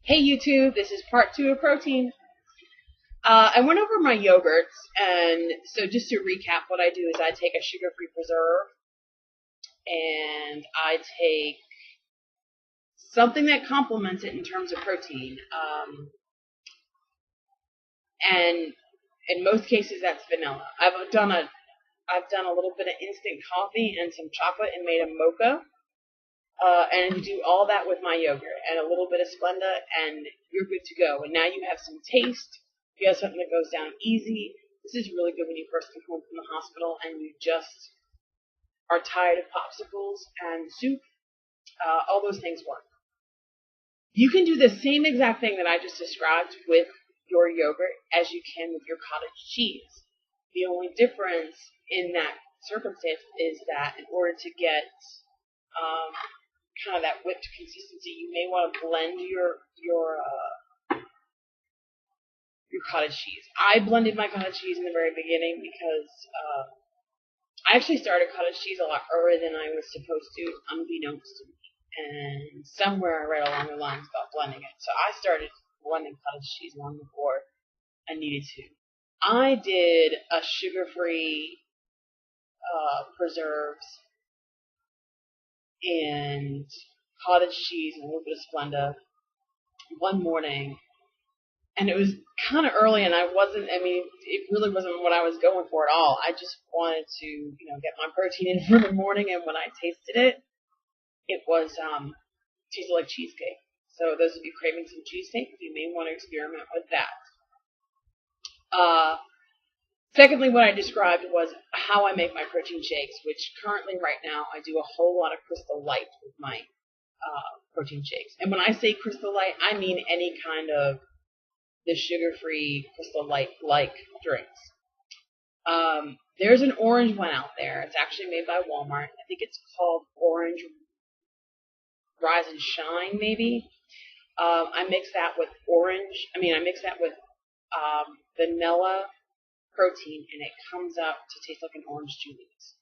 Hey YouTube, this is part 2 of protein. I went over my yogurts, and so just to recap, what I do is I take a sugar-free preserve, and I take something that complements it in terms of protein. And in most cases, that's vanilla. I've done a little bit of instant coffee and some chocolate and made a mocha. And do all that with my yogurt and a little bit of Splenda, and you're good to go. And now you have some taste. You have something that goes down easy. This is really good when you first come home from the hospital and you just are tired of popsicles and soup. All those things work. You can do the same exact thing that I just described with your yogurt as you can with your cottage cheese. The only difference in that circumstance is that in order to get kind of that whipped consistency, you may want to blend your cottage cheese. I blended my cottage cheese in the very beginning because I actually started cottage cheese a lot earlier than I was supposed to, unbeknownst to me. And somewhere I read along the lines about blending it. So I started blending cottage cheese long before I needed to. I did a sugar-free preserves and cottage cheese and a little bit of Splenda one morning, and it was kind of early, and it really wasn't what I was going for at all. I just wanted to, get my protein in for the morning, and when I tasted it, it was, tasted like cheesecake. So those of you craving some cheesecake, you may want to experiment with that. Secondly, what I described was how I make my protein shakes, which currently right now I do a whole lot of Crystal Light with my protein shakes. And when I say Crystal Light, I mean any kind of the sugar-free Crystal Light-like drinks. There's an orange one out there. It's actually made by Walmart. I think it's called Orange Rise and Shine, maybe. I mix that with vanilla protein, and it comes out to taste like an orange julius.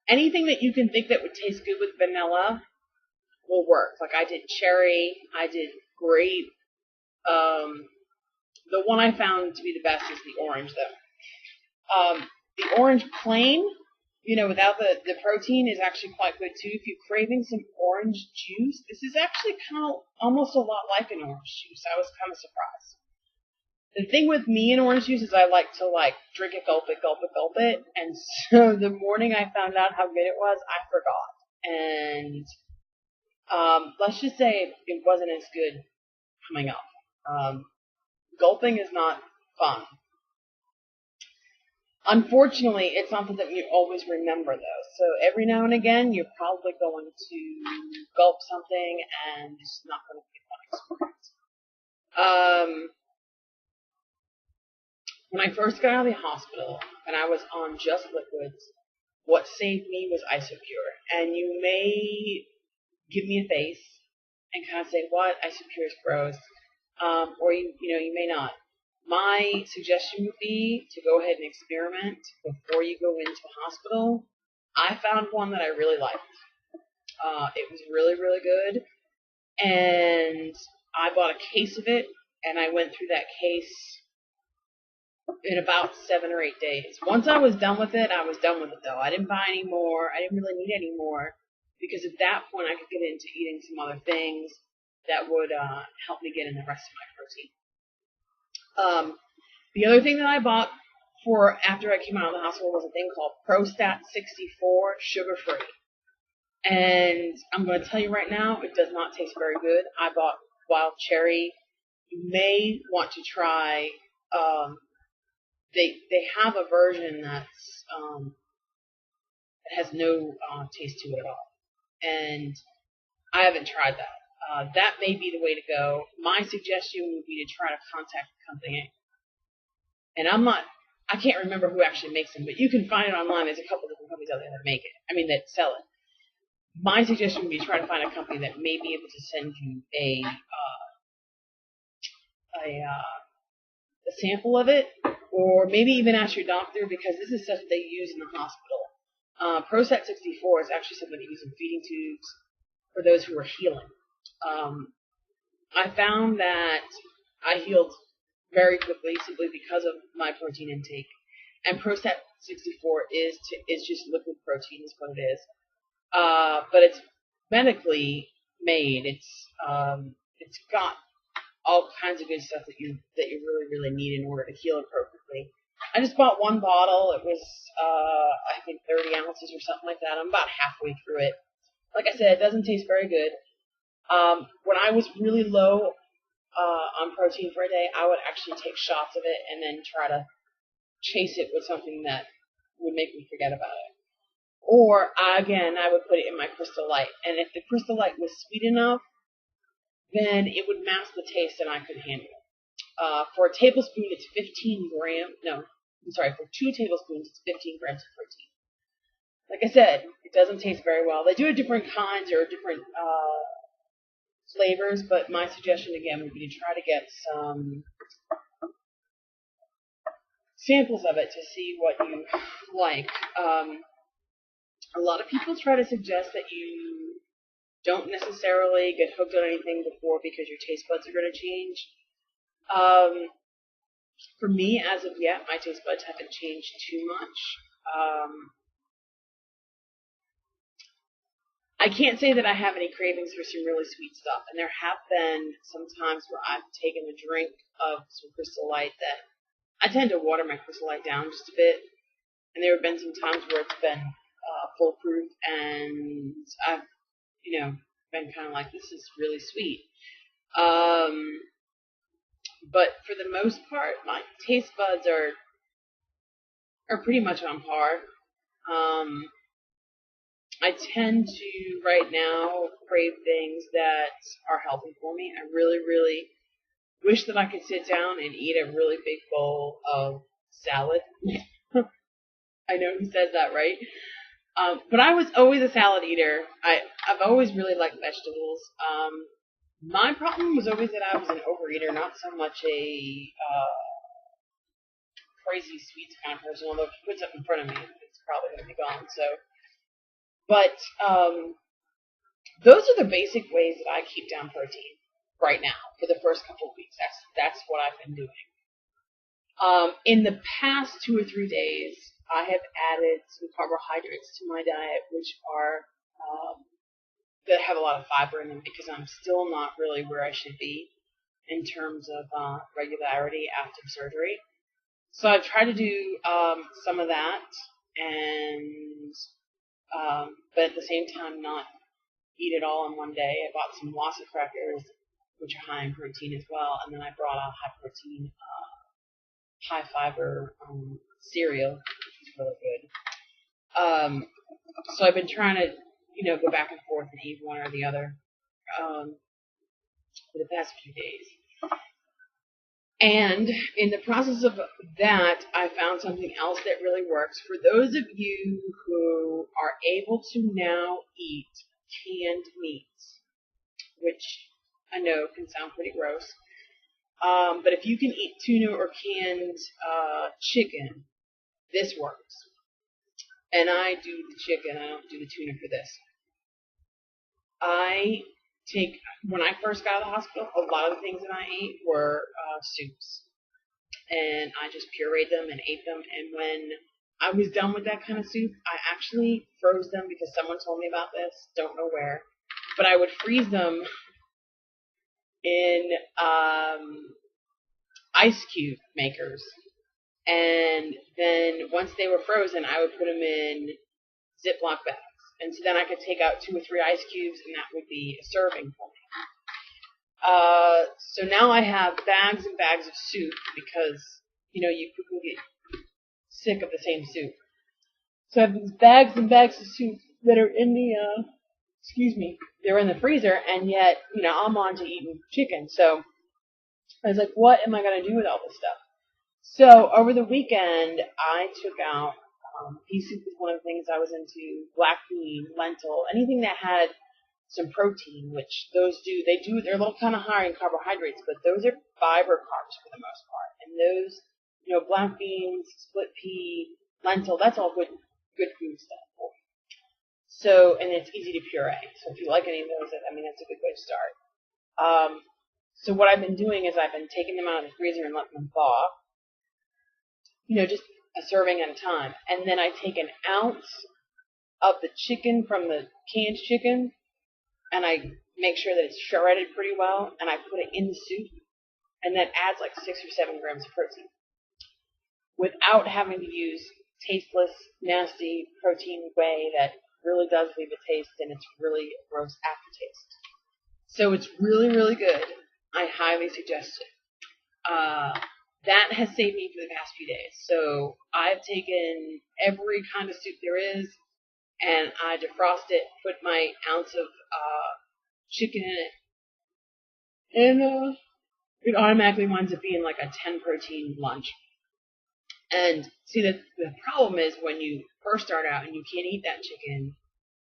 Anything that you can think that would taste good with vanilla will work. Like I did cherry, I did grape. The one I found to be the best is the orange, though. The orange plain, without the protein, is actually quite good too. If you're craving some orange juice, this is actually kind of almost a lot like an orange juice. I was kind of surprised. The thing with me and orange juice is I like to drink it, gulp it, gulp it, gulp it. And so the morning I found out how good it was, I forgot. And let's just say it wasn't as good coming up. Gulping is not fun. Unfortunately, it's something that you always remember, though. So every now and again, you're probably going to gulp something, and it's not going to be a fun experience. When I first got out of the hospital, and I was on just liquids, what saved me was Isopure. And you may give me a face and kind of say, "What? Isopure is gross," or you may not. My suggestion would be to go ahead and experiment before you go into a hospital. I found one that I really liked. It was really, really good, and I bought a case of it, and I went through that case in about 7 or 8 days. Once I was done with it, I was done with it, though. I didn't buy any more. I didn't really need any more, because at that point I could get into eating some other things that would help me get in the rest of my protein. The other thing that I bought for after I came out of the hospital was a thing called ProStat 64 sugar-free. And I'm going to tell you right now, it does not taste very good. I bought wild cherry. You may want to try, they have a version that's, that has no taste to it at all. And I haven't tried that. That may be the way to go. My suggestion would be to try to contact the company. And I can't remember who actually makes them, but you can find it online. There's a couple different companies out there that make it. That sell it. My suggestion would be to try to find a company that may be able to send you a sample of it, or maybe even ask your doctor, because this is stuff that they use in the hospital. ProStat 64 is actually something they use in feeding tubes for those who are healing. I found that I healed very quickly simply because of my protein intake. And Prostat 64 is just liquid protein, is what it is. But it's medically made. It's got all kinds of good stuff that you really need in order to heal appropriately. I just bought one bottle. It was I think 30 ounces or something like that. I'm about halfway through it. Like I said, it doesn't taste very good. When I was really low on protein for a day, I would actually take shots of it and then try to chase it with something that would make me forget about it. Or again, I would put it in my Crystal Light, and if the Crystal Light was sweet enough, then it would mask the taste and I could handle it. For a tablespoon, it's 15 grams. No, I'm sorry. For 2 tablespoons, it's 15 grams of protein. Like I said, it doesn't taste very well. They do have different kinds or different flavors, but my suggestion again would be to try to get some samples of it to see what you like. A lot of people try to suggest that you don't necessarily get hooked on anything before because your taste buds are going to change. For me, as of yet, my taste buds haven't changed too much. I can't say that I have any cravings for some really sweet stuff, and there have been some times where I've taken a drink of some Crystal Light that I tend to water my Crystal Light down just a bit, and there have been some times where it's been foolproof, and I've, been kind of like, this is really sweet. But for the most part, my taste buds are pretty much on par. I tend to, right now, crave things that are healthy for me. I really wish that I could sit down and eat a really big bowl of salad. I know who says that, right? But I was always a salad eater. I've always really liked vegetables. My problem was always that I was an overeater, not so much a crazy sweets kind of person. Although if you put something in front of me, it's probably going to be gone. But those are the basic ways that I keep down protein right now for the first couple of weeks. That's what I've been doing. In the past 2 or 3 days, I have added some carbohydrates to my diet, which are that have a lot of fiber in them because I'm still not really where I should be in terms of regularity after surgery. So I've tried to do some of that, and but at the same time not eat it all in one day. I bought some Wassa crackers, which are high in protein as well, and then I brought a high protein, high fiber cereal, which is really good. So I've been trying to, go back and forth and eat one or the other for the past few days. And in the process of that, I found something else that really works. For those of you who are able to now eat canned meats, which I know can sound pretty gross, but if you can eat tuna or canned chicken, this works. And I do the chicken, I don't do the tuna for this. When I first got out of the hospital, a lot of the things that I ate were soups. And I just pureed them and ate them. And when I was done with that kind of soup, I actually froze them because someone told me about this, don't know where. But I would freeze them in ice cube makers. And then once they were frozen, I would put them in Ziploc bags. And so then I could take out 2 or 3 ice cubes, and that would be a serving for me. So now I have bags and bags of soup because, you quickly get sick of the same soup. So I have these bags and bags of soup that are in they're in the freezer, and yet, I'm on to eating chicken. So I was like, what am I going to do with all this stuff? So over the weekend, I took out pea soup was one of the things I was into, black bean, lentil, anything that had some protein, which they're a little kind of higher in carbohydrates, but those are fiber carbs for the most part. And those, black beans, split pea, lentil, that's all good food stuff. So, and it's easy to puree. So if you like any of those, that's a good way to start. So what I've been doing is I've been taking them out of the freezer and letting them thaw, just a serving at a time. And then I take an ounce of the chicken from the canned chicken, and I make sure that it's shredded pretty well, and I put it in the soup, and that adds like 6 or 7 grams of protein without having to use tasteless, nasty protein whey that really does leave a taste, and it's really a gross aftertaste. So it's really, really good. I highly suggest it. That has saved me for the past few days. So I've taken every kind of soup there is, and I defrost it, put my ounce of chicken in it, and it automatically winds up being like a 10 protein lunch. And see, the problem is when you first start out and you can't eat that chicken,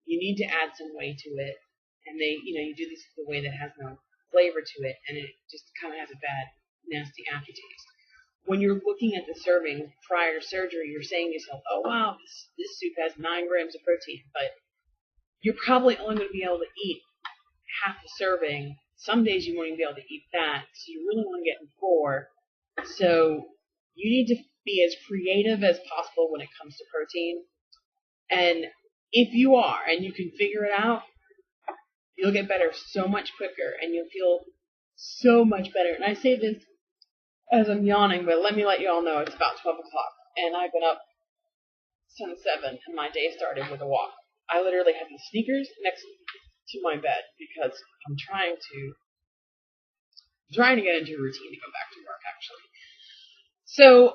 you need to add some whey to it, and you do this the way that has no flavor to it, and it just kind of has a bad, nasty aftertaste. When you're looking at the serving prior to surgery, you're saying to yourself, oh wow, this soup has 9 grams of protein, but you're probably only going to be able to eat half a serving. Some days you won't even be able to eat that, so you really want to get in 4. So you need to be as creative as possible when it comes to protein. And if you are, and you can figure it out, you'll get better so much quicker, and you'll feel so much better. And I say this as I'm yawning, but let me let you all know it's about 12 o'clock, and I've been up since 7, and my day started with a walk. I literally have these sneakers next to my bed because I'm trying to get into a routine to go back to work, actually. So,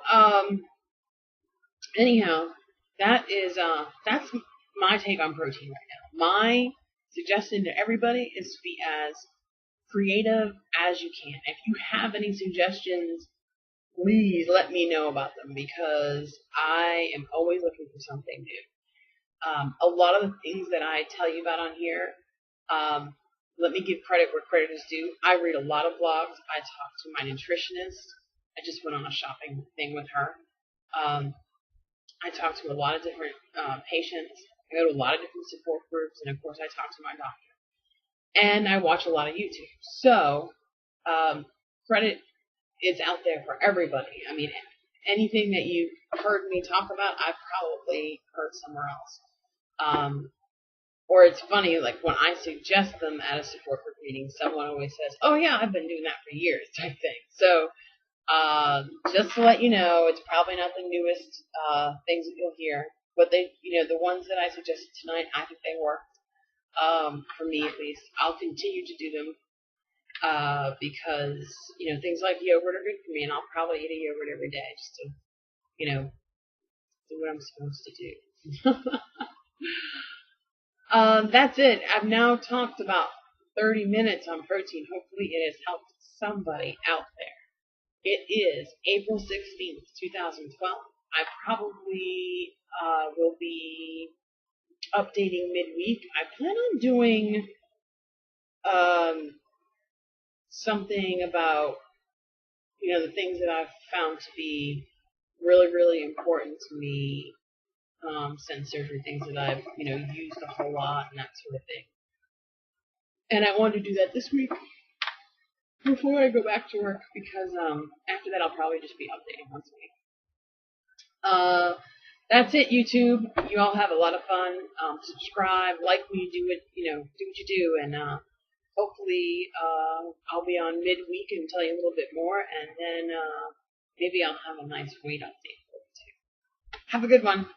anyhow, that's my take on protein right now. My suggestion to everybody is to be as creative as you can. If you have any suggestions, please let me know about them, because I am always looking for something new. A lot of the things that I tell you about on here, let me give credit where credit is due. I read a lot of blogs. I talk to my nutritionist. I just went on a shopping thing with her. I talk to a lot of different patients. I go to a lot of different support groups, and of course I talk to my doctor. And I watch a lot of YouTube. So, credit is out there for everybody. I mean, anything that you've heard me talk about, I've probably heard somewhere else. Or it's funny, like when I suggest them at a support group meeting, someone always says, oh yeah, I've been doing that for years, type thing. So, just to let you know, it's probably not the newest things that you'll hear, but the ones that I suggested tonight, I think they work. For me at least. I'll continue to do them because things like yogurt are good for me, and I'll probably eat a yogurt every day just to do what I'm supposed to do. That's it. I've now talked about 30 minutes on protein. Hopefully it has helped somebody out there. It is April 16th, 2012. I probably will be updating midweek. I plan on doing something about the things that I've found to be really, really important to me since surgery, things that I've used a whole lot and that sort of thing. And I want to do that this week before I go back to work, because after that I'll probably just be updating once a week. That's it, YouTube. You all have a lot of fun. Subscribe, like when you do it, do what you do, and hopefully I'll be on midweek and tell you a little bit more, and then maybe I'll have a nice weight update for you too. Have a good one.